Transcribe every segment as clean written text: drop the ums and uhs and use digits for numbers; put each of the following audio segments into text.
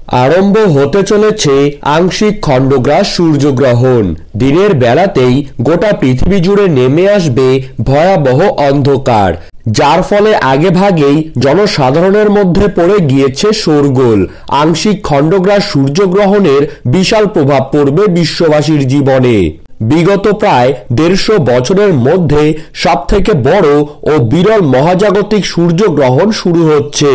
আরম্ভ হতে চলেছে আংশিক খণ্ডগ্রাস সূর্যগ্রহণ। দিনের বেলাতেই গোটা পৃথিবী জুড়ে নেমে আসবে ভয়াবহ অন্ধকার, যার ফলে আগেভাগেই জনসাধারণের মধ্যে পড়ে গিয়েছে শোরগোল। আংশিক খণ্ডগ্রাস সূর্যগ্রহণের বিশাল প্রভাব পড়বে বিশ্ববাসীর জীবনে। বিগত প্রায় 150 বছরের মধ্যে সবথেকে বড় ও বিরল মহাজাগতিক সূর্যগ্রহণ শুরু হচ্ছে।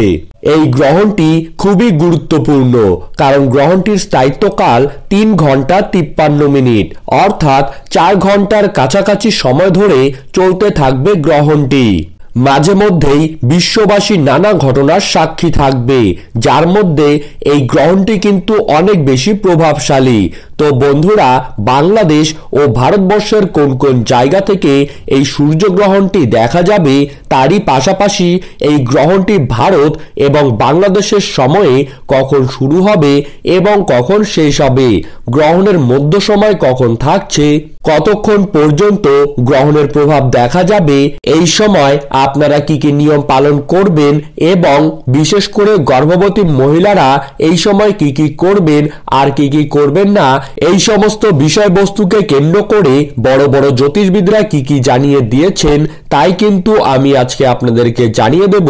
এই গ্রহণটি খুবই গুরুত্বপূর্ণ, কারণ গ্রহণটির স্থায়িত্বকাল 3 ঘন্টা 53 মিনিট, অর্থাৎ 4 ঘন্টার কাছাকাছি সময় ধরে চলতে থাকবে গ্রহণটি। মাঝে মধ্যেই বিশ্ববাসী নানা ঘটনার সাক্ষী থাকবে, যার মধ্যে এই গ্রহণটি কিন্তু অনেক বেশি প্রভাবশালী। তো বন্ধুরা, বাংলাদেশ ও ভারতবর্ষের কোন কোন জায়গা থেকে এই সূর্যগ্রহণটি দেখা যাবে, তারই পাশাপাশি এই গ্রহণটি ভারত এবং বাংলাদেশের সময়ে কখন শুরু হবে এবং কখন শেষ হবে, গ্রহণের মধ্য সময় কখন থাকছে, কতক্ষণ পর্যন্ত গ্রহণের প্রভাব দেখা যাবে, এই সময় আপনারা কি কি নিয়ম পালন করবেন এবং বিশেষ করে গর্ভবতী মহিলারা এই সময় কি কি করবেন আর কি কি করবেন না, এই সমস্ত বিষয়বস্তুকে কেন্দ্র করে বড় বড় জ্যোতিষবিদরা কি কি জানিয়ে দিয়েছেন, তাই কিন্তু আমি আজকে আপনাদেরকে জানিয়ে দেব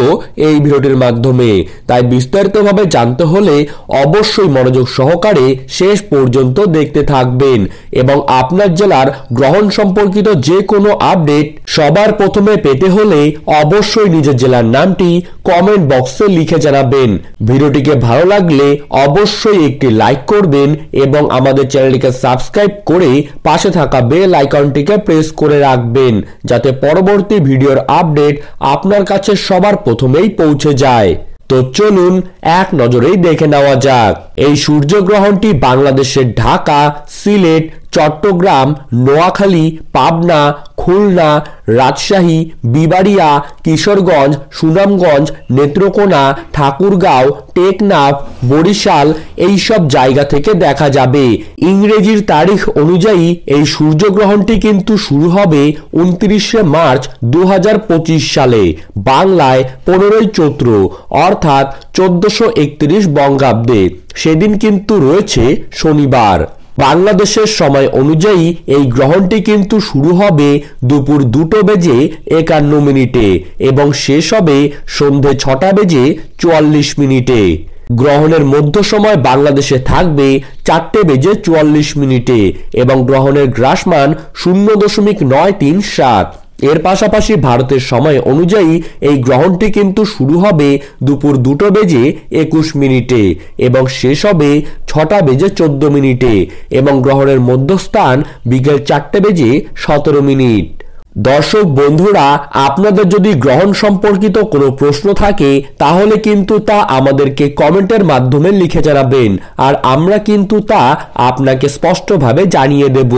এই ভিডিওটির মাধ্যমে। তাই বিস্তারিতভাবে জানতে হলে অবশ্যই মনোযোগ সহকারে শেষ পর্যন্ত দেখতে থাকবেন এবং আপনার জেলার গ্রহণ সম্পর্কিত যে কোনো আপডেট সবার প্রথমে পেতে হলে অবশ্যই নিজের জেলার নামটি কমেন্ট বক্সে লিখে জানাবেন। ভিডিওটিকে ভালো লাগলে অবশ্যই একটি লাইক করবেন এবং আমাদের চ্যানেলটিকে সাবস্ক্রাইব করে পাশে থাকা বেল আইকনটিকে প্রেস করে রাখবেন, যাতে পরবর্তী ভিডিওর আপডেট আপনার কাছে সবার প্রথমেই পৌঁছে যায়। তো চলুন এক নজরেই দেখে নেওয়া যাক। এই সূর্যগ্রহণটি বাংলাদেশের ঢাকা, সিলেট, চট্টগ্রাম, নোয়াখালী, পাবনা, খুলনা, রাজশাহী, বিবাড়িয়া, কিশোরগঞ্জ, সুনামগঞ্জ, নেত্রকোনা, ঠাকুরগাঁও, টেকনাফ, বরিশাল এই সব জায়গা থেকে দেখা যাবে। ইংরেজির তারিখ অনুযায়ী এই সূর্যগ্রহণটি কিন্তু শুরু হবে 29শে মার্চ 2025 সালে, বাংলায় 15ই চৈত্র অর্থাৎ 1431 বঙ্গাব্দে। সেদিন কিন্তু রয়েছে শনিবার। বাংলাদেশের সময় অনুযায়ী এই গ্রহণটি কিন্তু শুরু হবে দুপুর 2:51 এবং শেষ হবে সন্ধে 6:44। গ্রহণের মধ্য সময় বাংলাদেশে থাকবে 4:44 এবং গ্রহণের গ্রাসমান 0.937। এর পাশাপাশি ভারতের সময় অনুযায়ী এই গ্রহণটি কিন্তু শুরু হবে দুপুর 2:21 এবং শেষ হবে 6:14 এবং গ্রহণের মধ্যস্থান বিকেল 4:17। দর্শক বন্ধুরা, আপনাদের যদি গ্রহণ সম্পর্কিত কোনো প্রশ্ন থাকে তাহলে কিন্তু তা আমাদেরকে কমেন্টের মাধ্যমে লিখে জানাবেন, আর আমরা কিন্তু তা আপনাকে স্পষ্টভাবে জানিয়ে দেব।